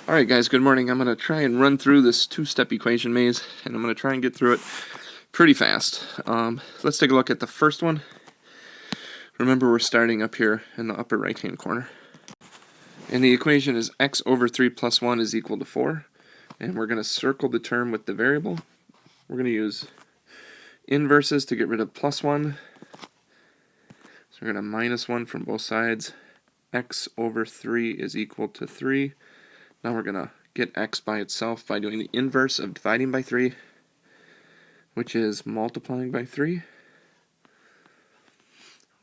Alright guys, good morning. I'm going to try and run through this two-step equation maze, and I'm going to try and get through it pretty fast. Let's take a look at the first one. Remember, we're starting up here in the upper right-hand corner. And the equation is x over 3 plus 1 is equal to 4. And we're going to circle the term with the variable. We're going to use inverses to get rid of plus 1. So we're going to minus 1 from both sides. X over 3 is equal to 3. Now we're going to get x by itself by doing the inverse of dividing by 3, which is multiplying by 3. We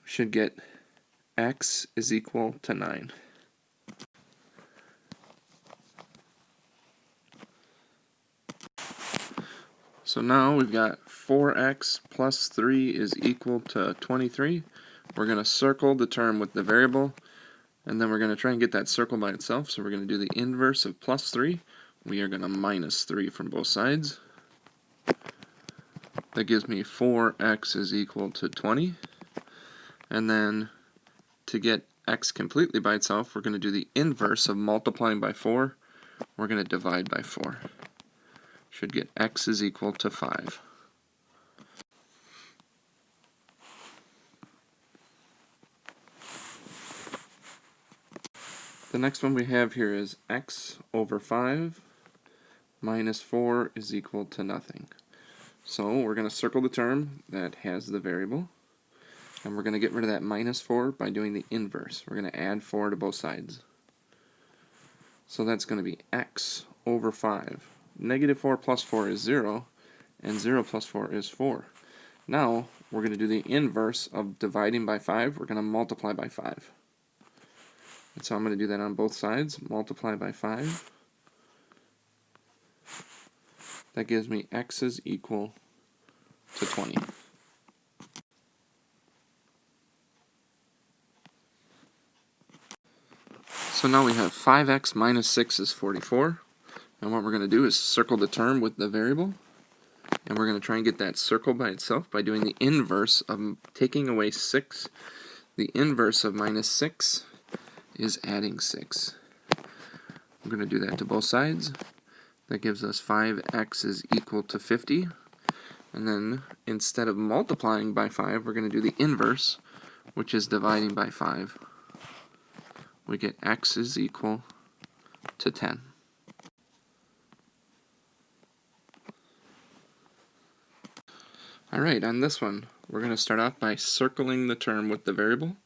should get x is equal to 9. So now we've got 4x plus 3 is equal to 23. We're going to circle the term with the variable, and then we're going to try and get that circle by itself. So we're going to do the inverse of plus 3. We are going to minus 3 from both sides. That gives me 4x is equal to 20. And then to get x completely by itself, we're going to do the inverse of multiplying by 4. We're going to divide by 4. Should get x is equal to 5. The next one we have here is x over 5 minus 4 is equal to nothing. So we're going to circle the term that has the variable, and we're going to get rid of that minus 4 by doing the inverse. We're going to add 4 to both sides. So that's going to be x over 5. Negative 4 plus 4 is 0, and 0 plus 4 is 4. Now we're going to do the inverse of dividing by 5. We're going to multiply by 5. And so I'm going to do that on both sides. Multiply by 5. That gives me x is equal to 20. So now we have 5x minus 6 is 44. And what we're going to do is circle the term with the variable. And we're going to try and get that circle by itself by doing the inverse of taking away 6. The inverse of minus 6 is adding 6. We're going to do that to both sides. That gives us 5x is equal to 50. And then instead of multiplying by 5, we're going to do the inverse, which is dividing by 5. We get x is equal to 10. Alright, on this one, we're going to start off by circling the term with the variable.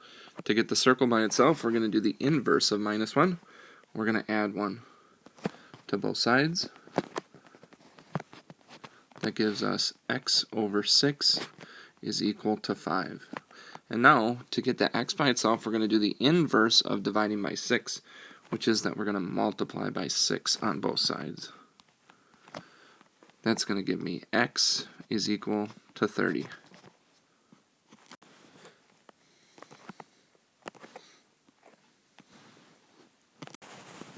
To get the circle by itself, we're going to do the inverse of minus 1. We're going to add 1 to both sides. That gives us x over 6 is equal to 5. And now, to get the x by itself, we're going to do the inverse of dividing by 6, which is that we're going to multiply by 6 on both sides. That's going to give me x is equal to 30.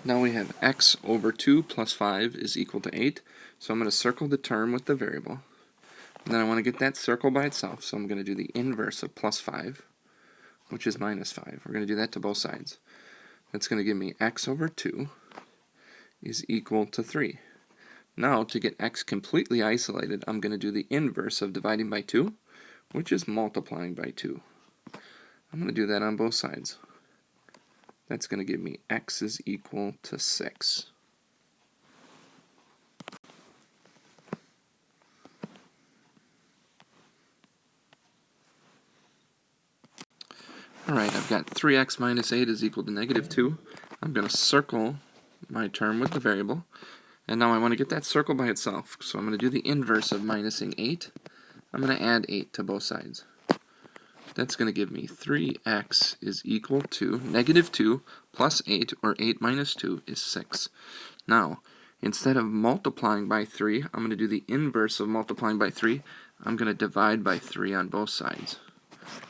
Now we have x over 2 plus 5 is equal to 8. So I'm going to circle the term with the variable. And then I want to get that circle by itself, so I'm going to do the inverse of plus 5, which is minus 5. We're going to do that to both sides. That's going to give me x over 2 is equal to 3. Now, to get x completely isolated, I'm going to do the inverse of dividing by 2, which is multiplying by 2. I'm going to do that on both sides. That's going to give me x is equal to 6. Alright, I've got 3x minus 8 is equal to negative 2. I'm going to circle my term with the variable. And now I want to get that circle by itself. So I'm going to do the inverse of minusing 8. I'm going to add 8 to both sides. That's going to give me 3x is equal to negative 2 plus 8, or 8 minus 2, is 6. Now, instead of multiplying by 3, I'm going to do the inverse of multiplying by 3. I'm going to divide by 3 on both sides.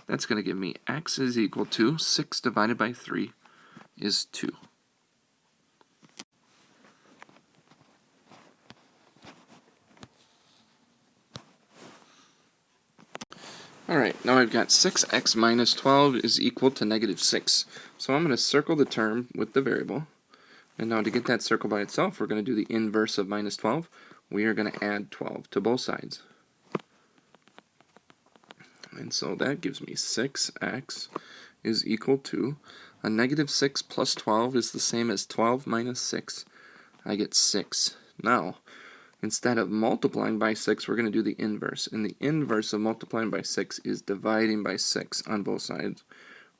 That's going to give me x is equal to 6 divided by 3 is 2. Alright, now I've got 6x minus 12 is equal to negative 6. So I'm going to circle the term with the variable. And now to get that circle by itself, we're going to do the inverse of minus 12. We are going to add 12 to both sides. And so that gives me 6x is equal to a negative 6 plus 12 is the same as 12 minus 6. I get 6. Now, instead of multiplying by 6, we're going to do the inverse. And the inverse of multiplying by 6 is dividing by 6 on both sides.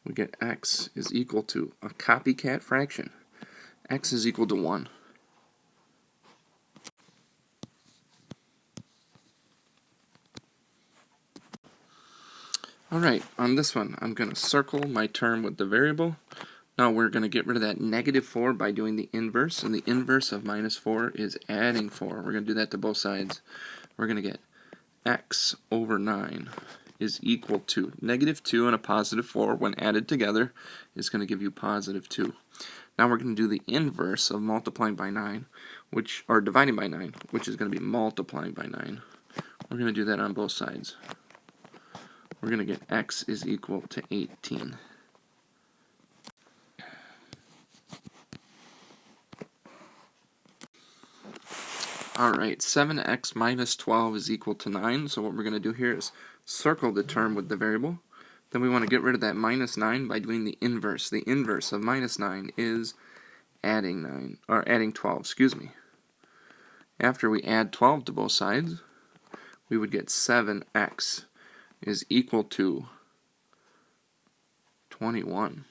We get x is equal to a copycat fraction. X is equal to 1. Alright, on this one, I'm going to circle my term with the variable. Now we're going to get rid of that negative 4 by doing the inverse, and the inverse of minus 4 is adding 4. We're going to do that to both sides. We're going to get x over 9 is equal to negative 2 and a positive 4 when added together is going to give you positive 2. Now we're going to do the inverse of multiplying by 9, or dividing by 9, which is going to be multiplying by 9. We're going to do that on both sides. We're going to get x is equal to 18. Alright, 7x minus 12 is equal to 9, so what we're going to do here is circle the term with the variable. Then we want to get rid of that minus 9 by doing the inverse. The inverse of minus 9 is adding 12, excuse me. After we add 12 to both sides, we would get 7x is equal to 21.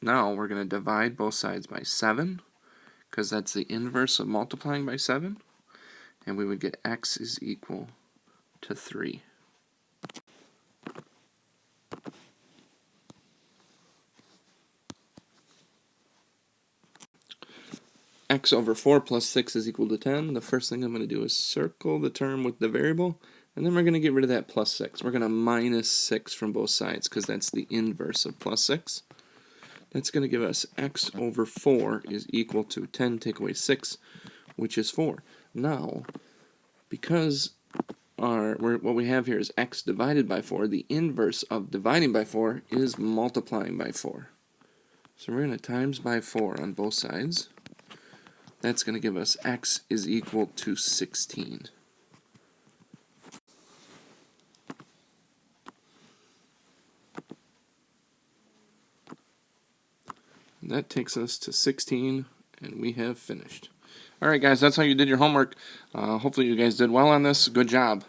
Now we're going to divide both sides by 7, because that's the inverse of multiplying by 7. And we would get x is equal to 3. X over 4 plus 6 is equal to 10. The first thing I'm going to do is circle the term with the variable, and then we're going to get rid of that plus 6. We're going to minus 6 from both sides, because that's the inverse of plus 6. That's going to give us x over 4 is equal to 10 take away 6, which is 4. Now, because what we have here is x divided by 4, the inverse of dividing by 4 is multiplying by 4. So we're going to times by 4 on both sides. That's going to give us x is equal to 16. That takes us to 16, and we have finished. Alright guys, that's how you did your homework. Hopefully you guys did well on this. Good job.